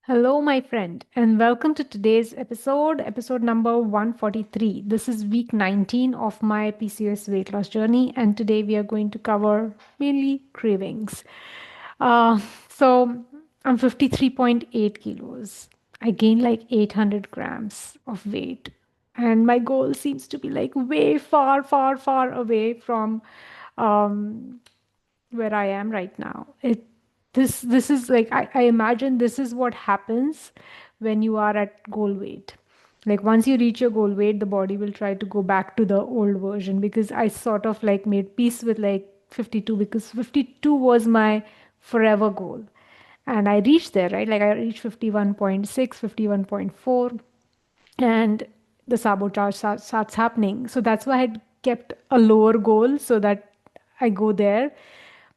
Hello, my friend, and welcome to today's episode number 143. This is week 19 of my PCOS weight loss journey, and today we are going to cover mainly cravings. Uh, so, I'm 53.8 kilos. I gained like 800 grams of weight, and my goal seems to be like way far, far, far away from um, where I am right now. This is like I imagine this is what happens when you are at goal weight. Like once you reach your goal weight, the body will try to go back to the old version because I sort of like made peace with like 52 because 52 was my forever goal. And I reached there, right? Like I reached 51.6, 51.4, and the sabotage starts happening. So that's why I had kept a lower goal so that I go there.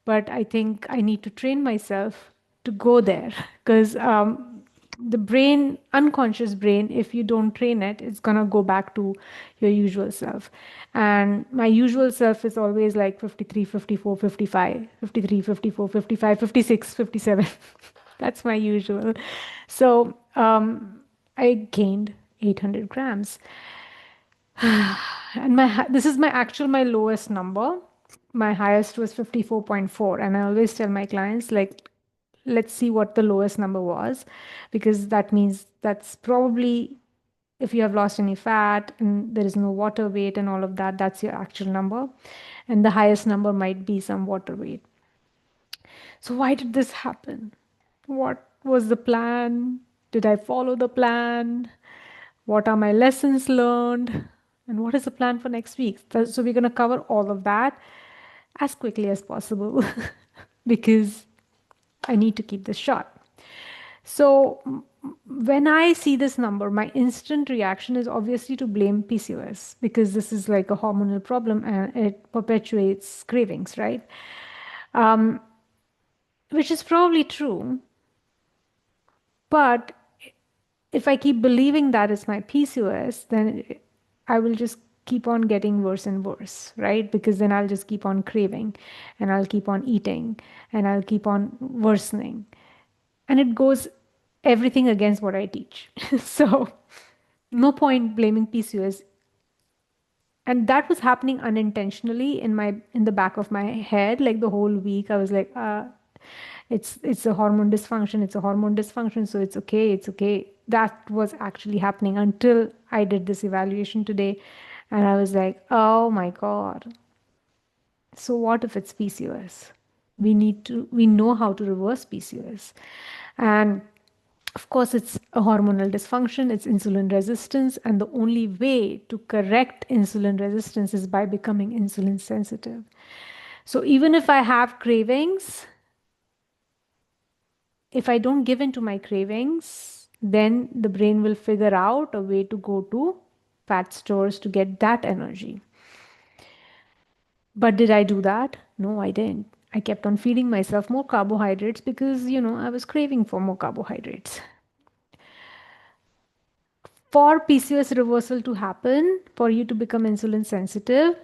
But I think I need to train myself to go there because the brain, unconscious brain, if you don't train it, it's going to go back to your usual self. And my usual self is always like 53, 54, 55, 53, 54, 55, 56, 57. That's my usual. So I gained 800 grams. And this is my lowest number. My highest was 54.4, and I always tell my clients like let's see what the lowest number was, because that means that's probably, if you have lost any fat and there is no water weight and all of that, that's your actual number, and the highest number might be some water weight. So why did this happen? What was the plan? Did I follow the plan? What are my lessons learned? And what is the plan for next week? So we're going to cover all of that as quickly as possible because I need to keep this short. So when I see this number, my instant reaction is obviously to blame PCOS because this is like a hormonal problem and it perpetuates cravings, right? Um, which is probably true. But if I keep believing that it's my PCOS, then I will just keep on getting worse and worse, right? Because then I'll just keep on craving and I'll keep on eating and I'll keep on worsening. And it goes everything against what I teach. So, no point blaming PCOS. And that was happening unintentionally in the back of my head. Like the whole week, I was like, it's a hormone dysfunction. It's a hormone dysfunction. So it's okay. It's okay. That was actually happening until I did this evaluation today, and I was like, oh my god. So what if it's PCOS? We know how to reverse PCOS. And of course, it's a hormonal dysfunction, it's insulin resistance, and the only way to correct insulin resistance is by becoming insulin sensitive. So even if I have cravings, if I don't give in to my cravings, then the brain will figure out a way to go to fat stores to get that energy. But did I do that? No, I didn't. I kept on feeding myself more carbohydrates because, I was craving for more carbohydrates. For PCOS reversal to happen, for you to become insulin sensitive,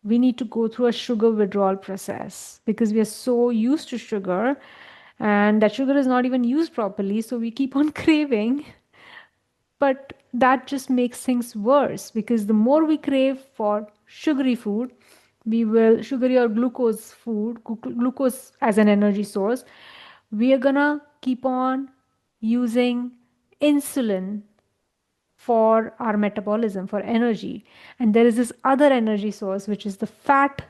we need to go through a sugar withdrawal process because we are so used to sugar and that sugar is not even used properly. So we keep on craving. But that just makes things worse because the more we crave for sugary food, sugary or glucose food, glucose as an energy source, we are gonna keep on using insulin for our metabolism, for energy. And there is this other energy source, which is the fat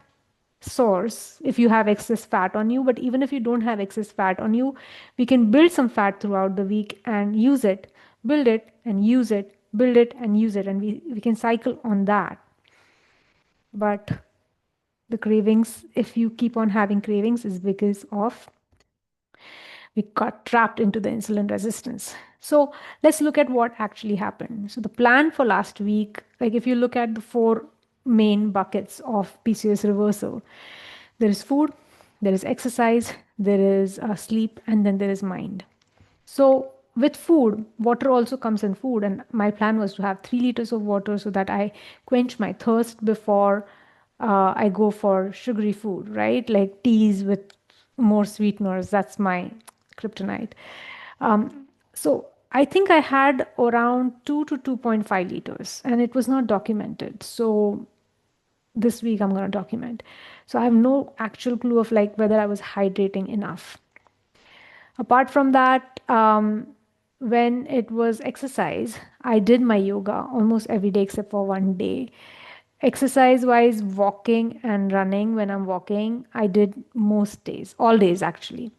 source if you have excess fat on you. But even if you don't have excess fat on you, we can build some fat throughout the week and use it, build it and use it, build it and use it. And we can cycle on that. But the cravings, if you keep on having cravings, is because of we got trapped into the insulin resistance. So let's look at what actually happened. So the plan for last week, like if you look at the four main buckets of PCOS reversal, there is food, there is exercise, there is sleep, and then there is mind. So with food, water also comes in food, and my plan was to have 3 liters of water so that I quench my thirst before I go for sugary food, right? Like teas with more sweeteners. That's my kryptonite. So I think I had around 2 to 2.5 liters, and it was not documented. So this week I'm going to document. So I have no actual clue of like whether I was hydrating enough. Apart from that, when it was exercise, I did my yoga almost every day except for one day. Exercise wise, walking and running when I'm walking, I did most days, all days actually.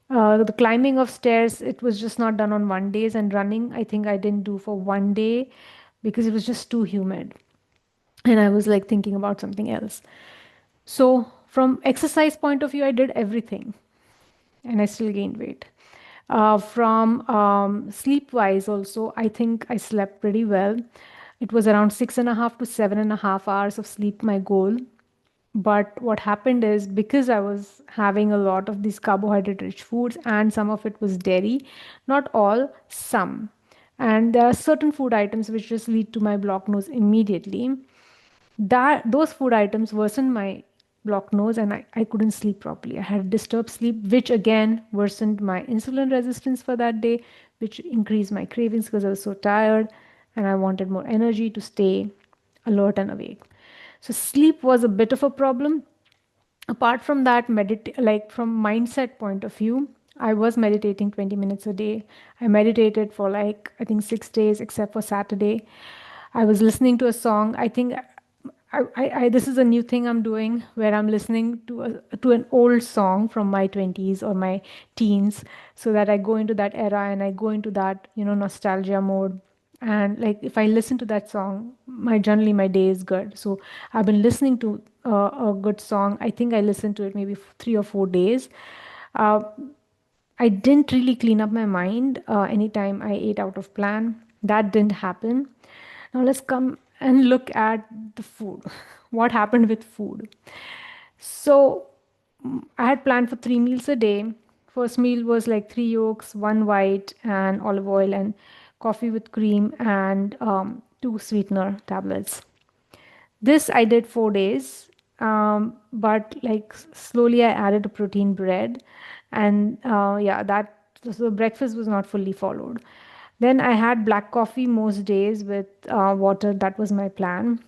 The climbing of stairs, it was just not done on one days, and running, I think I didn't do for one day because it was just too humid and I was like thinking about something else. So, from exercise point of view, I did everything and I still gained weight. From sleep wise, also, I think I slept pretty well. It was around 6.5 to 7.5 hours of sleep, my goal. But what happened is because I was having a lot of these carbohydrate rich foods and some of it was dairy, not all, some. And there are certain food items which just lead to my blocked nose immediately. That those food items worsened my blocked nose and I couldn't sleep properly. I had disturbed sleep, which again worsened my insulin resistance for that day, which increased my cravings because I was so tired and I wanted more energy to stay alert and awake. So sleep was a bit of a problem. Apart from that, like from mindset point of view, I was meditating 20 minutes a day. I meditated for like I think 6 days except for Saturday. I was listening to a song. I think this is a new thing I'm doing where I'm listening to an old song from my 20s or my teens, so that I go into that era and I go into that nostalgia mode. And like if I listen to that song, my generally my day is good. So I've been listening to a good song. I think I listened to it maybe 3 or 4 days. Uh, I didn't really clean up my mind anytime I ate out of plan. That didn't happen. Now let's come and look at the food. What happened with food? So I had planned for 3 meals a day. First meal was like three yolks, one white, and olive oil, and coffee with cream, and two sweetener tablets. This I did 4 days, but like slowly I added a protein bread, and yeah, that so breakfast was not fully followed. Then I had black coffee most days with water. That was my plan,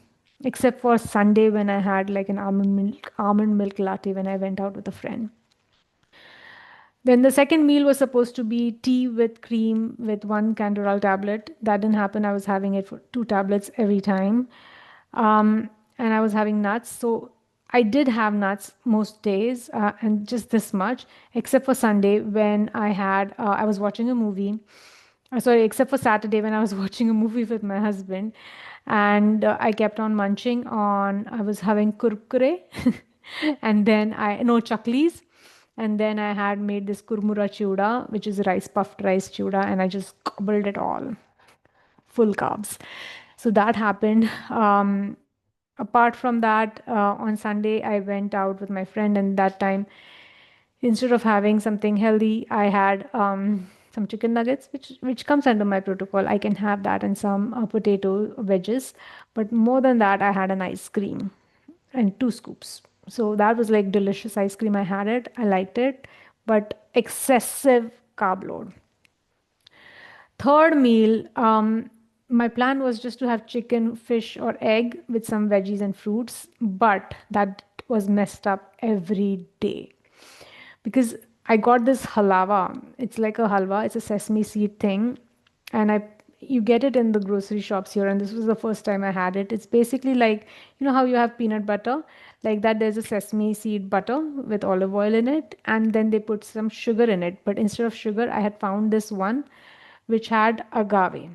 except for Sunday when I had like an almond milk latte when I went out with a friend. Then the second meal was supposed to be tea with cream with one Canderel tablet. That didn't happen. I was having it for two tablets every time. And I was having nuts. So I did have nuts most days and just this much, except for Sunday when I was watching a movie. Sorry, except for Saturday when I was watching a movie with my husband. And I kept on munching I was having kurkure and then no chaklis. And then I had made this kurmura chuda, which is rice puffed rice chuda, and I just gobbled it all, full carbs. So that happened. Apart from that, on Sunday, I went out with my friend, and that time, instead of having something healthy, I had some chicken nuggets, which comes under my protocol. I can have that and some potato wedges, but more than that, I had an ice cream and two scoops. So that was like delicious ice cream. I had it. I liked it, but excessive carb load. Third meal, my plan was just to have chicken, fish, or egg with some veggies and fruits, but that was messed up every day because I got this halava. It's like a halwa. It's a sesame seed thing, and I you get it in the grocery shops here. And this was the first time I had it. It's basically like how you have peanut butter, like that. There's a sesame seed butter with olive oil in it, and then they put some sugar in it. But instead of sugar, I had found this one, which had agave.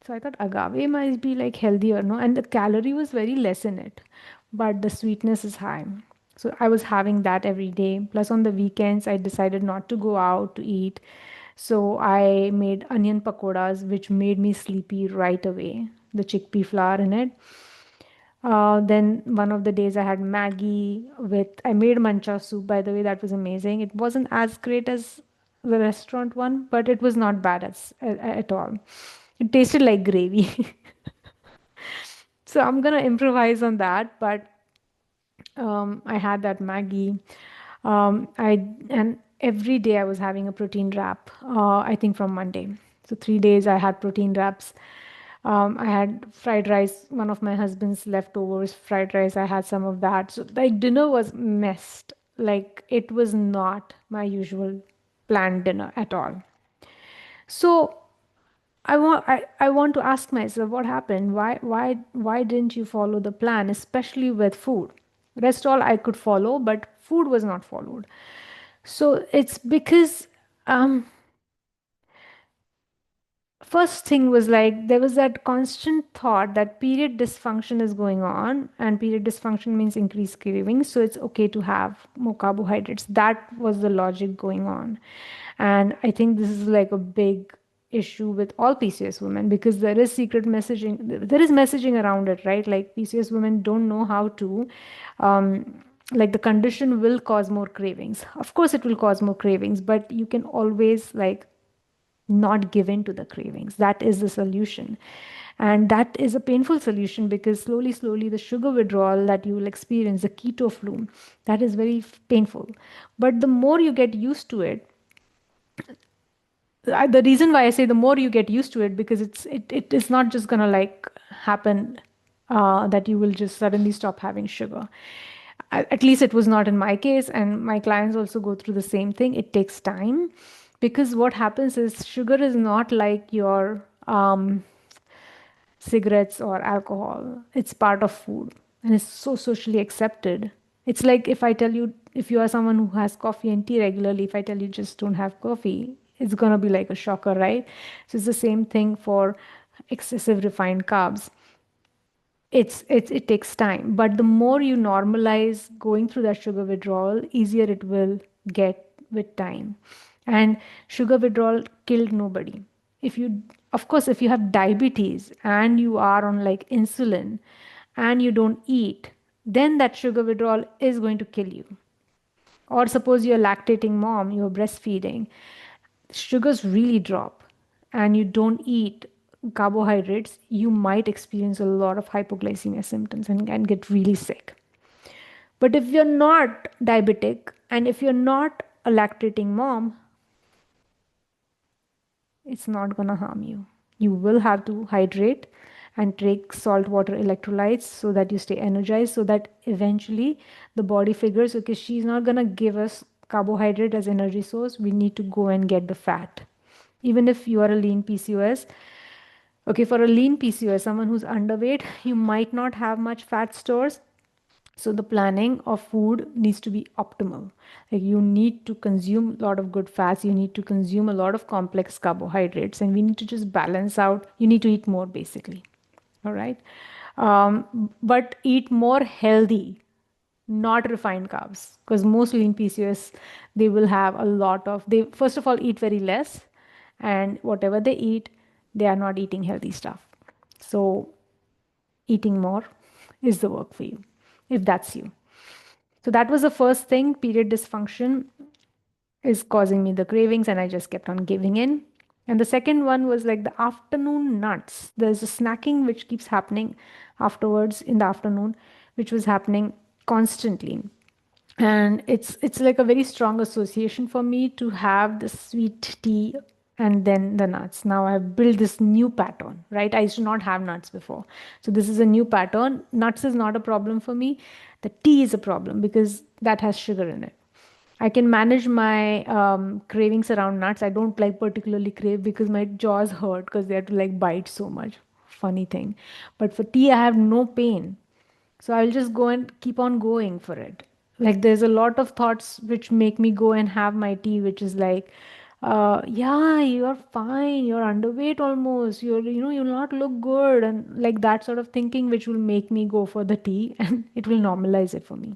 So I thought agave might be like healthier, no? And the calorie was very less in it, but the sweetness is high. So I was having that every day. Plus on the weekends, I decided not to go out to eat. So I made onion pakoras, which made me sleepy right away. The chickpea flour in it. Then one of the days I had Maggie I made mancha soup, by the way, that was amazing. It wasn't as great as the restaurant one, but it was not bad at all. It tasted like gravy. So I'm gonna improvise on that, but I had that Maggie. I and every day I was having a protein wrap, I think from Monday. So 3 days I had protein wraps. I had fried rice, one of my husband's leftovers fried rice. I had some of that. So like dinner was messed. Like it was not my usual planned dinner at all. So I want to ask myself what happened. Why didn't you follow the plan, especially with food? Rest all I could follow, but food was not followed. So it's because um, first thing was like there was that constant thought that period dysfunction is going on, and period dysfunction means increased cravings, so it's okay to have more carbohydrates. That was the logic going on. And I think this is like a big issue with all PCOS women, because there is secret messaging, there is messaging around it, right? Like PCOS women don't know how to like the condition will cause more cravings. Of course it will cause more cravings, but you can always like not give in to the cravings. That is the solution. And that is a painful solution, because slowly, the sugar withdrawal that you will experience, the keto flu, that is very painful. But the more you get used to it, the reason why I say the more you get used to it, because it is not just gonna like happen that you will just suddenly stop having sugar. At least it was not in my case, and my clients also go through the same thing. It takes time, because what happens is sugar is not like your cigarettes or alcohol. It's part of food, and it's so socially accepted. It's like if I tell you, if you are someone who has coffee and tea regularly, if I tell you just don't have coffee, it's gonna be like a shocker, right? So it's the same thing for excessive refined carbs. It takes time, but the more you normalize going through that sugar withdrawal, easier it will get with time. And sugar withdrawal killed nobody. If you, of course, if you have diabetes and you are on like insulin and you don't eat, then that sugar withdrawal is going to kill you. Or suppose you're lactating mom, you're breastfeeding, sugars really drop, and you don't eat carbohydrates, you might experience a lot of hypoglycemia symptoms and get really sick. But if you're not diabetic and if you're not a lactating mom, it's not going to harm you. You will have to hydrate and take salt water electrolytes so that you stay energized, so that eventually the body figures, okay, she's not going to give us carbohydrate as energy source. We need to go and get the fat. Even if you are a lean PCOS, okay, for a lean PCOS, someone who's underweight, you might not have much fat stores. So the planning of food needs to be optimal. Like you need to consume a lot of good fats, you need to consume a lot of complex carbohydrates, and we need to just balance out. You need to eat more basically. All right. But eat more healthy, not refined carbs, because most lean PCOS, they will have a lot of, they first of all eat very less, and whatever they eat, they are not eating healthy stuff. So eating more is the work for you, if that's you. So that was the first thing. Period dysfunction is causing me the cravings, and I just kept on giving in. And the second one was like the afternoon nuts. There's a snacking which keeps happening afterwards in the afternoon, which was happening constantly. And it's like a very strong association for me to have the sweet tea and then the nuts. Now I've built this new pattern, right? I used to not have nuts before, so this is a new pattern. Nuts is not a problem for me. The tea is a problem because that has sugar in it. I can manage my cravings around nuts. I don't like particularly crave because my jaws hurt because they have to like bite so much. Funny thing. But for tea, I have no pain. So I'll just go and keep on going for it. Like there's a lot of thoughts which make me go and have my tea, which is like, yeah, you're fine, you're underweight almost, you'll not look good, and like that sort of thinking, which will make me go for the tea and it will normalize it for me.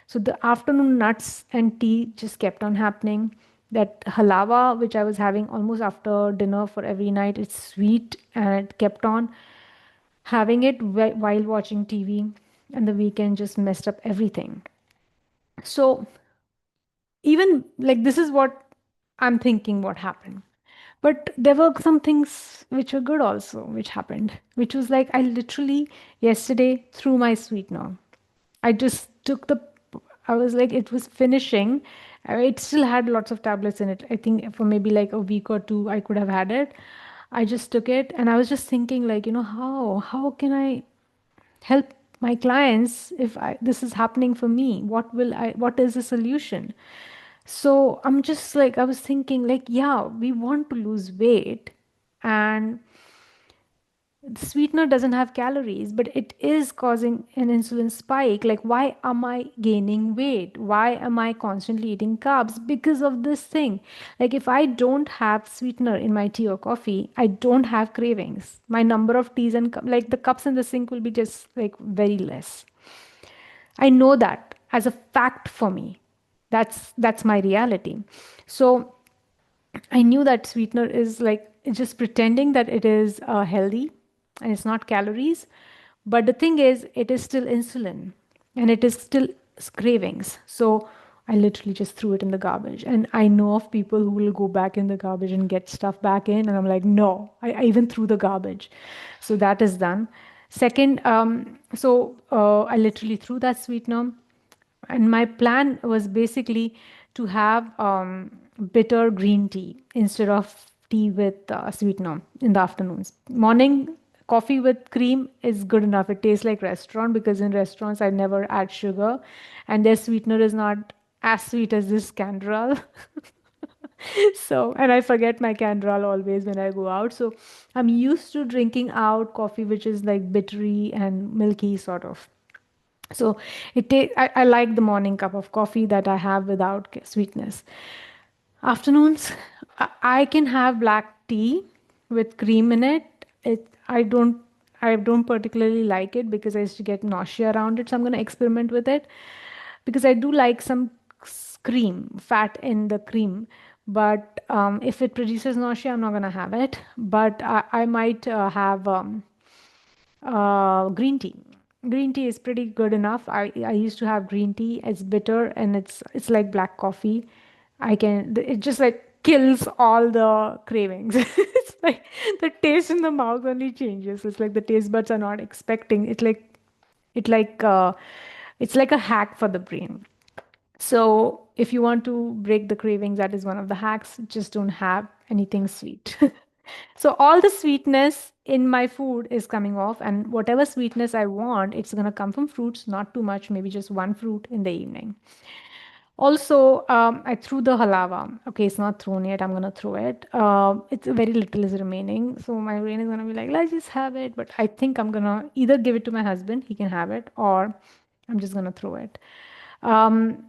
So the afternoon nuts and tea just kept on happening. That halawa, which I was having almost after dinner for every night, it's sweet and it kept on having it while watching TV, and the weekend just messed up everything. So even like this is what I'm thinking what happened. But there were some things which were good also, which happened, which was like I literally yesterday threw my sweetener. I just took the, I was like, it was finishing, It still had lots of tablets in it. I think for maybe like a week or two, I could have had it. I just took it and I was just thinking, like, how can I help my clients if this is happening for me? What is the solution? So I'm just like, I was thinking, like, yeah, we want to lose weight, and the sweetener doesn't have calories, but it is causing an insulin spike. Like, why am I gaining weight? Why am I constantly eating carbs? Because of this thing. Like, if I don't have sweetener in my tea or coffee, I don't have cravings. My number of teas and like the cups in the sink will be just like very less. I know that as a fact for me. That's my reality. So I knew that sweetener is like it's just pretending that it is healthy and it's not calories. But the thing is, it is still insulin and it is still cravings. So I literally just threw it in the garbage. And I know of people who will go back in the garbage and get stuff back in. And I'm like, no, I even threw the garbage. So that is done. Second, I literally threw that sweetener, and my plan was basically to have bitter green tea instead of tea with sweetener in the afternoons. Morning coffee with cream is good enough. It tastes like restaurant, because in restaurants I never add sugar, and their sweetener is not as sweet as this Canderel. So, and I forget my Canderel always when I go out. So I'm used to drinking out coffee which is like bittery and milky sort of. So I like the morning cup of coffee that I have without sweetness. Afternoons, I can have black tea with cream in it. I don't particularly like it because I used to get nausea around it. So I'm going to experiment with it because I do like some cream, fat in the cream. But if it produces nausea, I'm not going to have it. But I might have green tea. Green tea is pretty good enough. I used to have green tea. It's bitter and it's like black coffee. It just like kills all the cravings. It's like the taste in the mouth only changes. It's like the taste buds are not expecting. It like it's like a hack for the brain. So if you want to break the cravings, that is one of the hacks. Just don't have anything sweet. So all the sweetness in my food is coming off, and whatever sweetness I want, it's gonna come from fruits, not too much, maybe just one fruit in the evening. Also, I threw the halava. Okay, it's not thrown yet. I'm gonna throw it. It's very little is remaining, so my brain is gonna be like, let's just have it. But I think I'm gonna either give it to my husband, he can have it, or I'm just gonna throw it. Um,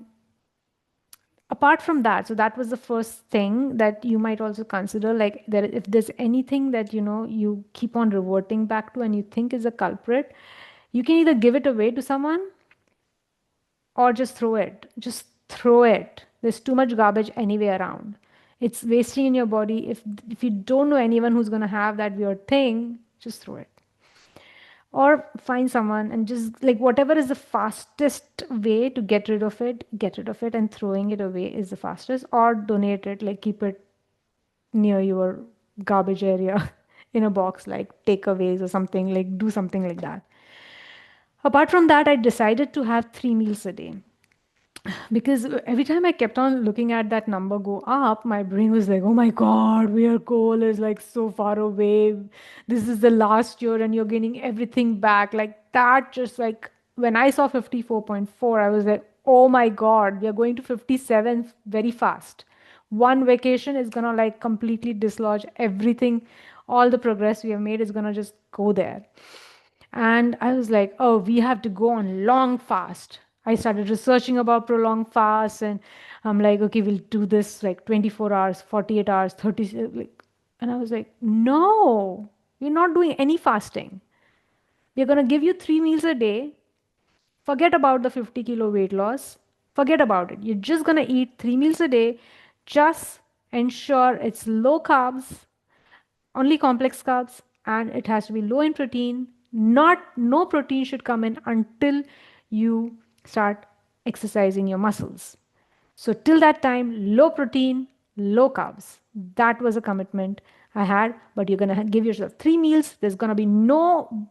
Apart from that, so that was the first thing that you might also consider, like there, if there's anything that you keep on reverting back to and you think is a culprit, you can either give it away to someone or just throw it. There's too much garbage anyway around. It's wasting in your body. If you don't know anyone who's going to have that weird thing, just throw it, or find someone and just like whatever is the fastest way to get rid of it, and throwing it away is the fastest, or donate it, like keep it near your garbage area in a box, like takeaways or something, like do something like that. Apart from that, I decided to have 3 meals a day, because every time I kept on looking at that number go up, my brain was like, oh my God, your goal is like so far away. This is the last year and you're gaining everything back. Like that, just like when I saw 54.4, I was like, oh my God, we are going to 57 very fast. One vacation is gonna like completely dislodge everything. All the progress we have made is gonna just go there. And I was like, oh, we have to go on long fast. I started researching about prolonged fast, and I'm like, okay, we'll do this like 24 hours, 48 hours, 30. Like, and I was like, no, we're not doing any fasting. We're going to give you 3 meals a day. Forget about the 50-kilo weight loss. Forget about it. You're just going to eat 3 meals a day. Just ensure it's low carbs, only complex carbs, and it has to be low in protein. Not no protein should come in until you start exercising your muscles. So till that time, low protein, low carbs. That was a commitment I had. But you're gonna give yourself 3 meals. There's gonna be no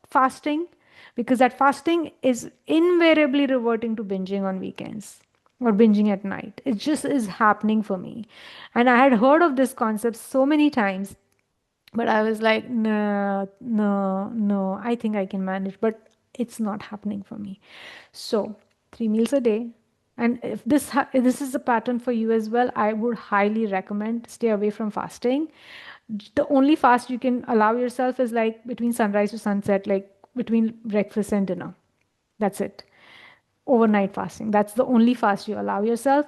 fasting, because that fasting is invariably reverting to binging on weekends. or binging at night. It just is happening for me. And I had heard of this concept so many times, but I was like, no, no, no, I think I can manage, but it's not happening for me. So, 3 meals a day. And if if this is a pattern for you as well, I would highly recommend stay away from fasting. The only fast you can allow yourself is like between sunrise to sunset, like between breakfast and dinner. That's it. Overnight fasting. That's the only fast you allow yourself.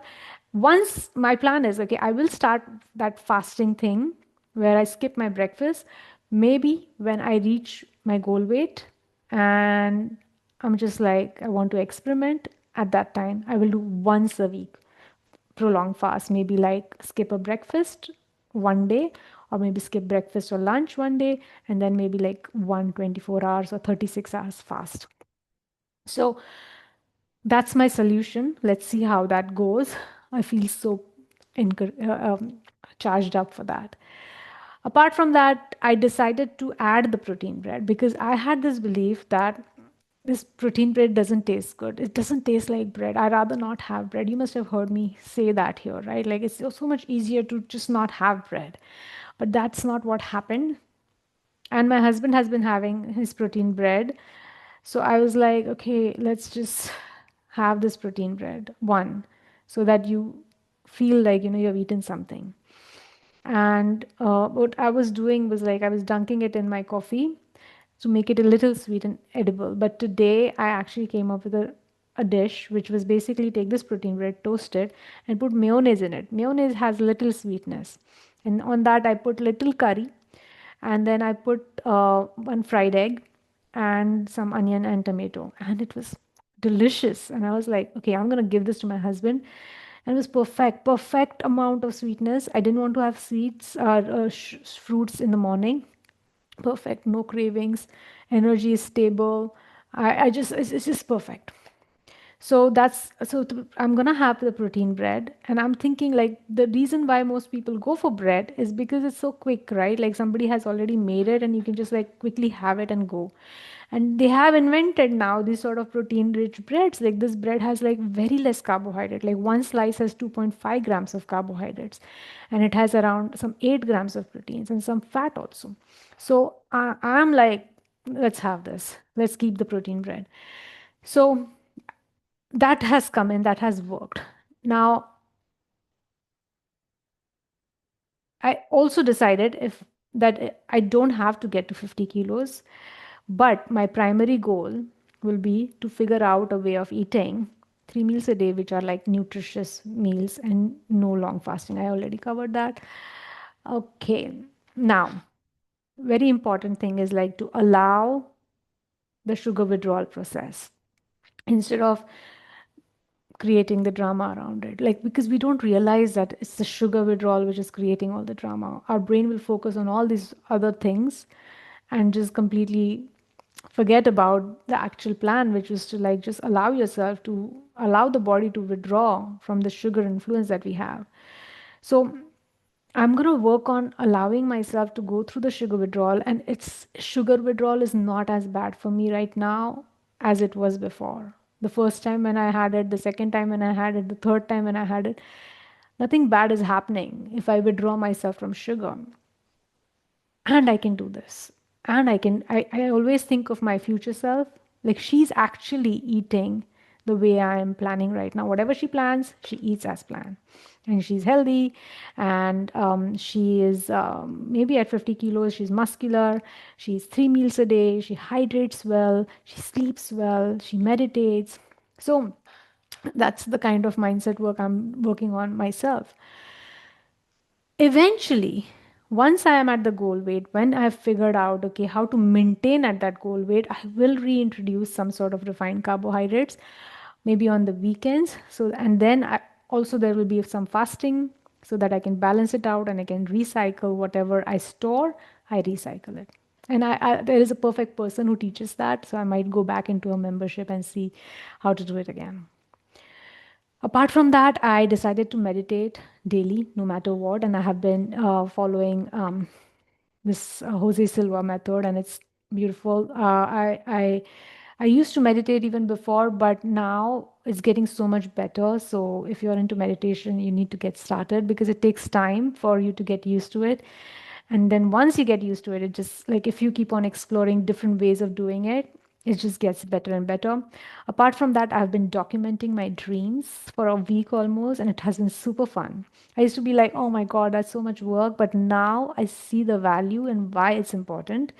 Once my plan is, okay, I will start that fasting thing where I skip my breakfast, maybe when I reach my goal weight and I'm just like, I want to experiment at that time, I will do once a week prolonged fast, maybe like skip a breakfast one day, or maybe skip breakfast or lunch one day, and then maybe like 124 hours or 36 hours fast. So that's my solution. Let's see how that goes. I feel so charged up for that. Apart from that, I decided to add the protein bread because I had this belief that this protein bread doesn't taste good. It doesn't taste like bread. I rather not have bread. You must have heard me say that here, right? Like it's so much easier to just not have bread. But that's not what happened. And my husband has been having his protein bread. So I was like, okay, let's just have this protein bread, one, so that you feel like, you've eaten something. And what I was doing was like I was dunking it in my coffee to make it a little sweet and edible. But today I actually came up with a dish which was basically take this protein bread, toast it, and put mayonnaise in it. Mayonnaise has little sweetness. And on that I put little curry, and then I put one fried egg and some onion and tomato, and it was delicious. And I was like, okay, I'm gonna give this to my husband, and it was perfect amount of sweetness. I didn't want to have sweets or fruits in the morning. Perfect, no cravings, energy is stable. I just it's just perfect. So I'm gonna have the protein bread, and I'm thinking like the reason why most people go for bread is because it's so quick, right? Like somebody has already made it, and you can just like quickly have it and go. And they have invented now these sort of protein-rich breads. Like this bread has like very less carbohydrate. Like one slice has 2.5 grams of carbohydrates, and it has around some 8 grams of proteins and some fat also. So I'm like, let's have this. Let's keep the protein bread. So that has come in, that has worked. Now, I also decided if that I don't have to get to 50 kilos, but my primary goal will be to figure out a way of eating 3 meals a day, which are like nutritious meals and no long fasting. I already covered that. Okay. Now, very important thing is like to allow the sugar withdrawal process instead of creating the drama around it. Like, because we don't realize that it's the sugar withdrawal which is creating all the drama. Our brain will focus on all these other things and just completely forget about the actual plan, which was to like just allow yourself to allow the body to withdraw from the sugar influence that we have. So I'm going to work on allowing myself to go through the sugar withdrawal, and it's sugar withdrawal is not as bad for me right now as it was before. The first time when I had it, the second time when I had it, the third time when I had it, nothing bad is happening if I withdraw myself from sugar. And I can do this. And I always think of my future self, like she's actually eating the way I am planning right now. Whatever she plans, she eats as planned. And she's healthy, and she is maybe at 50 kilos, she's muscular, she's 3 meals a day, she hydrates well, she sleeps well, she meditates. So that's the kind of mindset work I'm working on myself. Eventually, once I am at the goal weight, when I have figured out, okay, how to maintain at that goal weight, I will reintroduce some sort of refined carbohydrates, maybe on the weekends. So, and then also there will be some fasting so that I can balance it out and I can recycle whatever I store, I recycle it. And there is a perfect person who teaches that. So I might go back into a membership and see how to do it again. Apart from that, I decided to meditate daily, no matter what, and I have been following this Jose Silva method, and it's beautiful. I used to meditate even before, but now it's getting so much better. So if you're into meditation, you need to get started because it takes time for you to get used to it. And then once you get used to it, it just like if you keep on exploring different ways of doing it, it just gets better and better. Apart from that, I've been documenting my dreams for a week almost, and it has been super fun. I used to be like, oh my God, that's so much work. But now I see the value and why it's important.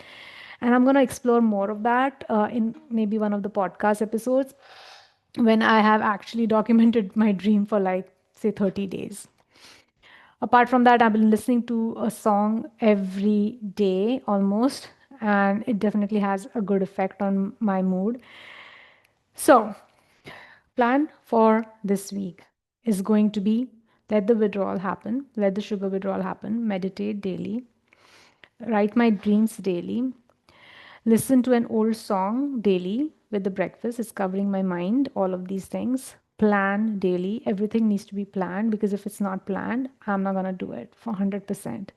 And I'm going to explore more of that in maybe one of the podcast episodes when I have actually documented my dream for like, say, 30 days. Apart from that, I've been listening to a song every day almost, and it definitely has a good effect on my mood. So, plan for this week is going to be let the withdrawal happen, let the sugar withdrawal happen, meditate daily, write my dreams daily, listen to an old song daily with the breakfast. It's covering my mind, all of these things. Plan daily. Everything needs to be planned because if it's not planned, I'm not going to do it for 100%.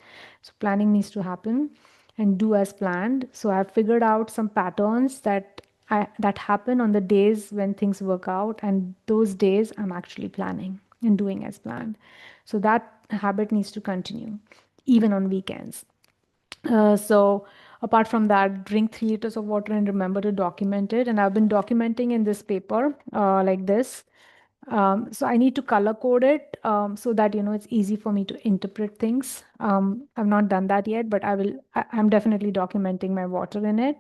So, planning needs to happen and do as planned. So, I've figured out some patterns that happen on the days when things work out, and those days I'm actually planning and doing as planned. So, that habit needs to continue even on weekends. So apart from that, drink 3 liters of water and remember to document it. And I've been documenting in this paper like this. So I need to color code it so that it's easy for me to interpret things. I've not done that yet, but I will. I'm definitely documenting my water in it.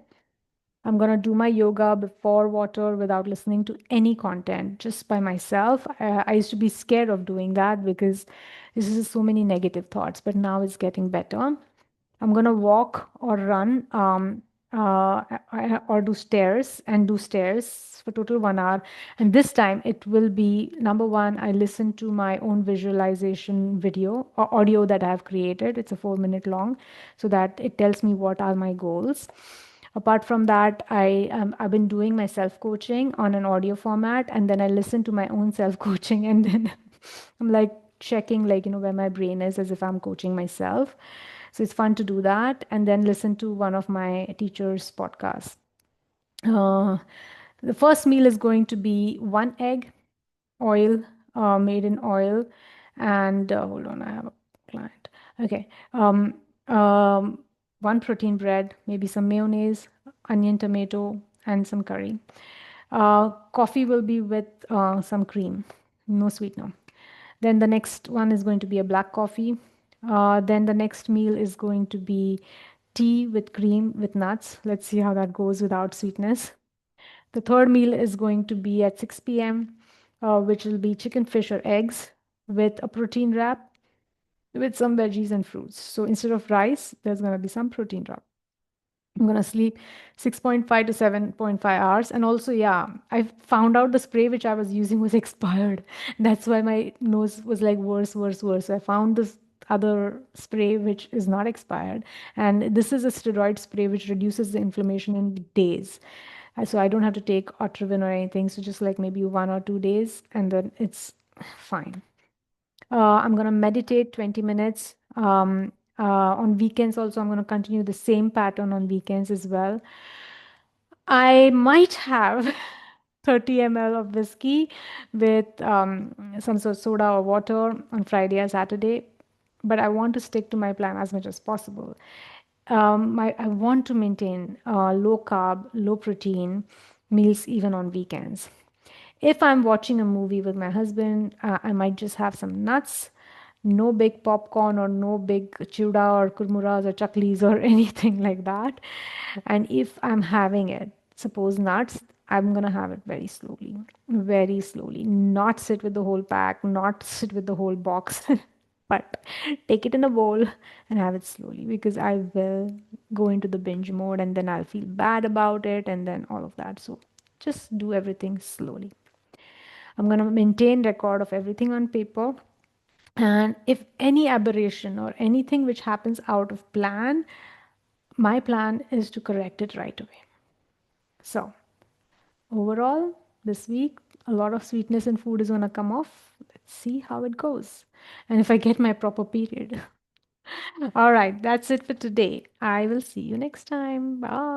I'm gonna do my yoga before water without listening to any content, just by myself. I used to be scared of doing that because this is so many negative thoughts, but now it's getting better. I'm gonna walk or run or do stairs for total 1 hour. And this time it will be number one, I listen to my own visualization video or audio that I have created. It's a 4 minute long, so that it tells me what are my goals. Apart from that, I've been doing my self coaching on an audio format, and then I listen to my own self coaching, and then I'm like checking like where my brain is as if I'm coaching myself. So it's fun to do that, and then listen to one of my teacher's podcasts. Uh, the first meal is going to be one egg, oil, made in oil, and hold on, I have a client. Okay, one protein bread, maybe some mayonnaise, onion, tomato, and some curry. Coffee will be with some cream, no sweetener. Then the next one is going to be a black coffee. Then the next meal is going to be tea with cream with nuts. Let's see how that goes without sweetness. The third meal is going to be at 6 p.m., which will be chicken, fish, or eggs with a protein wrap with some veggies and fruits. So instead of rice, there's going to be some protein wrap. I'm going to sleep 6.5 to 7.5 hours. And also, yeah, I found out the spray which I was using was expired. That's why my nose was like worse, worse, worse. So I found this other spray which is not expired. And this is a steroid spray which reduces the inflammation in days. So I don't have to take Otrivin or anything. So just like maybe 1 or 2 days, and then it's fine. I'm going to meditate 20 minutes. On weekends, also, I'm going to continue the same pattern on weekends as well. I might have 30 ml of whiskey with some sort of soda or water on Friday or Saturday, but I want to stick to my plan as much as possible. I want to maintain low carb, low protein meals even on weekends. If I'm watching a movie with my husband, I might just have some nuts, no big popcorn or no big chuda or kurmuras or chaklis or anything like that. And if I'm having it, suppose nuts, I'm gonna have it very slowly, not sit with the whole pack, not sit with the whole box, but take it in a bowl and have it slowly because I will go into the binge mode and then I'll feel bad about it and then all of that. So just do everything slowly. I'm going to maintain record of everything on paper. And if any aberration or anything which happens out of plan, my plan is to correct it right away. So overall, this week, a lot of sweetness in food is going to come off. Let's see how it goes. And if I get my proper period. All right, that's it for today. I will see you next time. Bye.